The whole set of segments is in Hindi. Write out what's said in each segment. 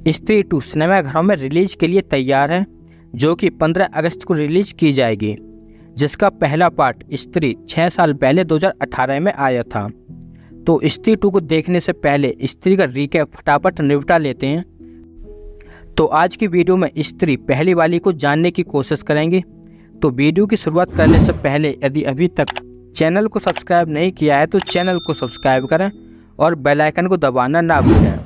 स्त्री 2 सिनेमाघरों में रिलीज के लिए तैयार है, जो कि 15 अगस्त को रिलीज की जाएगी, जिसका पहला पार्ट स्त्री 6 साल पहले 2018 में आया था। तो स्त्री 2 को देखने से पहले स्त्री का रिकैप फटाफट निपटा लेते हैं। तो आज की वीडियो में स्त्री पहली वाली को जानने की कोशिश करेंगे। तो वीडियो की शुरुआत करने से पहले यदि अभी तक चैनल को सब्सक्राइब नहीं किया है तो चैनल को सब्सक्राइब करें और बेल आइकन को दबाना ना भूलें।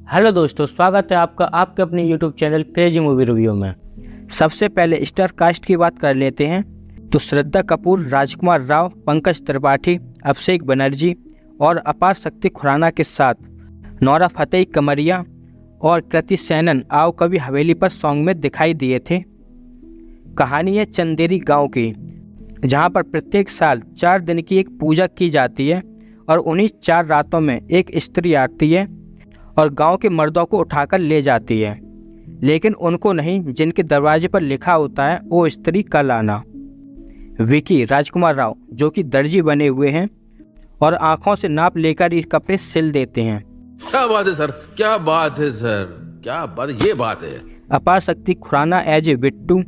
हेलो दोस्तों, स्वागत है आपका आपके अपने YouTube channel crazy movie review में। सबसे पहले स्टार कास्ट की बात कर लेते हैं। तो श्रद्धा कपूर, राजकुमार राव, पंकज त्रिपाठी, अभिषेक बनर्जी और अपार शक्ति खुराना के साथ नोरा फतेही कमरिया और कृति सेनन आओ कभी हवेली पर सॉन्ग में दिखाई दिए थे। कहानी है चंदेरी गांव की, जहां पर प्रत्येक साल 4 दिन की एक पूजा की जाती है और उन्हीं 4 रातों में एक स्त्री आती है और गांव के मर्दों को उठाकर ले जाती है, लेकिन उनको नहीं जिनके दरवाजे पर लिखा होता है वो स्त्री कल आना। विकी राजकुमार राव, जो कि दर्जी बने हुए हैं और आंखों से नाप लेकर ये कपड़े सिल देते हैं। क्या बात है सर, क्या बात है सर, क्या बात, ये बात है। अपार शक्ति खुराना एज ए बिट्टू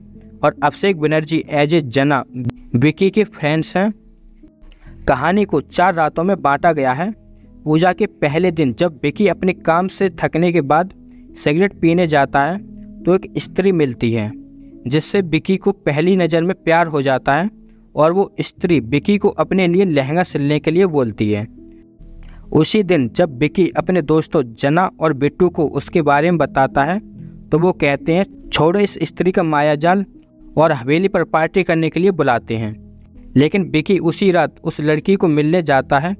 और अभिषेक बनर्जी एज ए जना विकी के फ्रेंड्स हैं। कहानी को 4 रातों में बांटा गया है। पूजा के पहले दिन जब विकी अपने काम से थकने के बाद सिगरेट पीने जाता है तो एक स्त्री मिलती है, जिससे विकी को पहली नज़र में प्यार हो जाता है और वो स्त्री विकी को अपने लिए लहंगा सिलने के लिए बोलती है। उसी दिन जब विकी अपने दोस्तों जना और बिट्टू को उसके बारे में बताता है तो वो कहते हैं छोड़ो इस स्त्री का मायाजाल और हवेली पर पार्टी करने के लिए बुलाते हैं। लेकिन विकी उसी रात उस लड़की को मिलने जाता है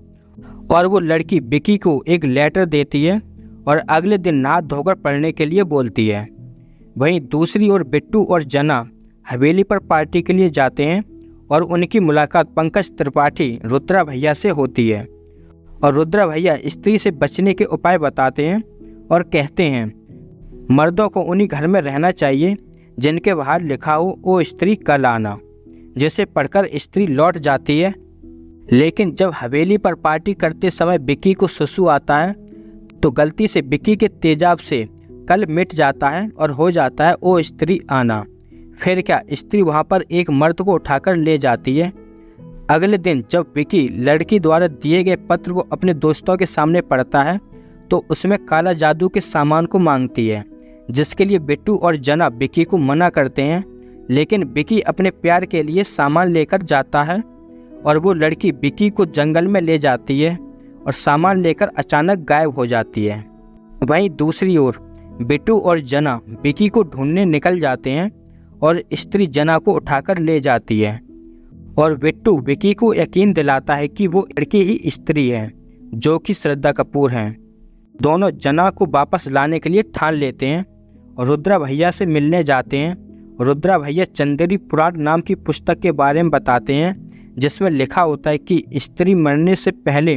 और वो लड़की विकी को एक लेटर देती है और अगले दिन नहा धोकर पढ़ने के लिए बोलती है। वहीं दूसरी ओर बिट्टू और जना हवेली पर पार्टी के लिए जाते हैं और उनकी मुलाकात पंकज त्रिपाठी रुद्रा भैया से होती है और रुद्रा भैया स्त्री से बचने के उपाय बताते हैं और कहते हैं मर्दों को उन्हीं घर में रहना चाहिए जिनके बाहर लिखा हो वो स्त्री कल आना, जिसे पढ़कर स्त्री लौट जाती है। लेकिन जब हवेली पर पार्टी करते समय विकी को सुसु आता है तो गलती से विकी के तेजाब से कल मिट जाता है और हो जाता है वो स्त्री आना। फिर क्या, स्त्री वहाँ पर एक मर्द को उठाकर ले जाती है। अगले दिन जब विकी लड़की द्वारा दिए गए पत्र को अपने दोस्तों के सामने पढ़ता है तो उसमें काला जादू के सामान को मांगती है, जिसके लिए बिट्टू और जना विकी को मना करते हैं। लेकिन विकी अपने प्यार के लिए सामान लेकर जाता है और वो लड़की विकी को जंगल में ले जाती है और सामान लेकर अचानक गायब हो जाती है। वहीं दूसरी ओर बिट्टू और जना विकी को ढूंढने निकल जाते हैं और स्त्री जना को उठाकर ले जाती है और बिट्टू विकी को यकीन दिलाता है कि वो लड़की ही स्त्री है, जो कि श्रद्धा कपूर हैं। दोनों जना को वापस लाने के लिए ठान लेते हैं और रुद्रा भैया से मिलने जाते हैं। रुद्रा भैया चंदेरी पुराण नाम की पुस्तक के बारे में बताते हैं, जिसमें लिखा होता है कि स्त्री मरने से पहले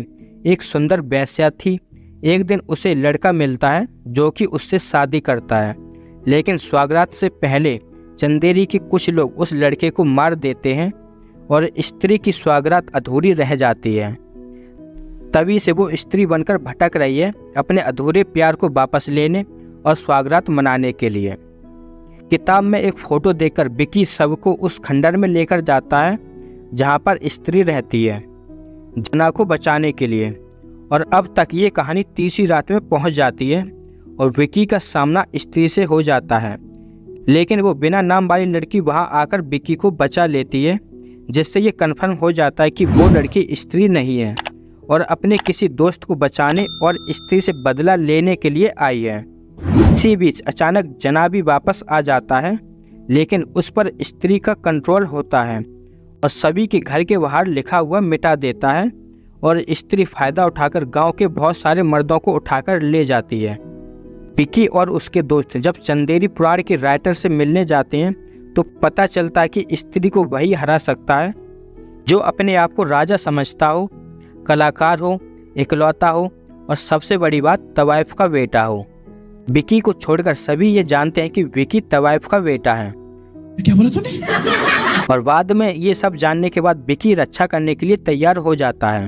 एक सुंदर वेश्या थी। एक दिन उसे लड़का मिलता है जो कि उससे शादी करता है, लेकिन स्वागरात से पहले चंदेरी के कुछ लोग उस लड़के को मार देते हैं और स्त्री की स्वागरात अधूरी रह जाती है। तभी से वो स्त्री बनकर भटक रही है अपने अधूरे प्यार को वापस लेने और स्वागरात मनाने के लिए। किताब में एक फ़ोटो देखकर विकी सबको उस खंडर में लेकर जाता है जहाँ पर स्त्री रहती है, जना को बचाने के लिए। और अब तक ये कहानी तीसरी रात में पहुँच जाती है और विकी का सामना स्त्री से हो जाता है, लेकिन वो बिना नाम वाली लड़की वहाँ आकर विकी को बचा लेती है, जिससे ये कन्फर्म हो जाता है कि वो लड़की स्त्री नहीं है और अपने किसी दोस्त को बचाने और स्त्री से बदला लेने के लिए आई है। इसी बीच अचानक जना भी वापस आ जाता है, लेकिन उस पर स्त्री का कंट्रोल होता है और सभी के घर के बाहर लिखा हुआ मिटा देता है और स्त्री फ़ायदा उठाकर गांव के बहुत सारे मर्दों को उठाकर ले जाती है। विकी और उसके दोस्त जब चंदेरी पुराण के राइटर से मिलने जाते हैं तो पता चलता है कि स्त्री को वही हरा सकता है जो अपने आप को राजा समझता हो, कलाकार हो, इकलौता हो और सबसे बड़ी बात तवाइफ का बेटा हो। विकी को छोड़कर सभी ये जानते हैं कि विकी तवाइफ का बेटा है। क्या बोला तूने? और बाद में ये सब जानने के बाद विकी रक्षा करने के लिए तैयार हो जाता है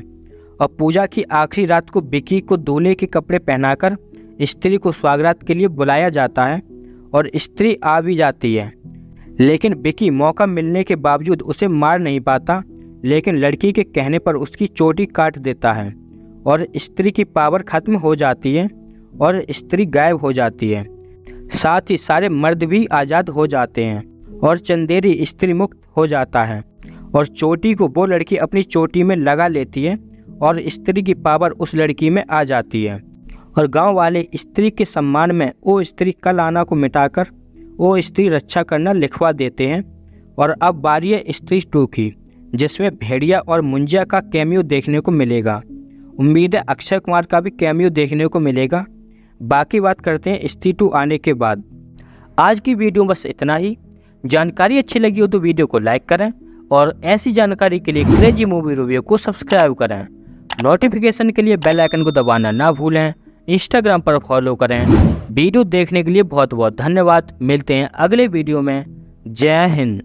और पूजा की आखिरी रात को विकी को दूल्हे के कपड़े पहनाकर स्त्री को स्वागत के लिए बुलाया जाता है और स्त्री आ भी जाती है। लेकिन विकी मौका मिलने के बावजूद उसे मार नहीं पाता, लेकिन लड़की के कहने पर उसकी चोटी काट देता है और स्त्री की पावर खत्म हो जाती है और स्त्री गायब हो जाती है। साथ ही सारे मर्द भी आज़ाद हो जाते हैं और चंदेरी स्त्री मुक्त हो जाता है और चोटी को वो लड़की अपनी चोटी में लगा लेती है और स्त्री की पावर उस लड़की में आ जाती है। और गांव वाले स्त्री के सम्मान में ओ स्त्री कल आना को मिटाकर ओ स्त्री रक्षा करना लिखवा देते हैं। और अब बारी है स्त्री 2 की, जिसमें भेड़िया और मुंजिया का कैमियो देखने को मिलेगा। उम्मीद है अक्षय कुमार का भी कैमियो देखने को मिलेगा। बाकी बात करते हैं स्त्री 2 आने के बाद। आज की वीडियो बस इतना ही। जानकारी अच्छी लगी हो तो वीडियो को लाइक करें और ऐसी जानकारी के लिए क्रेजी मूवी रिव्यू को सब्सक्राइब करें। नोटिफिकेशन के लिए बेल आइकन को दबाना ना भूलें। इंस्टाग्राम पर फॉलो करें। वीडियो देखने के लिए बहुत बहुत धन्यवाद। मिलते हैं अगले वीडियो में। जय हिंद।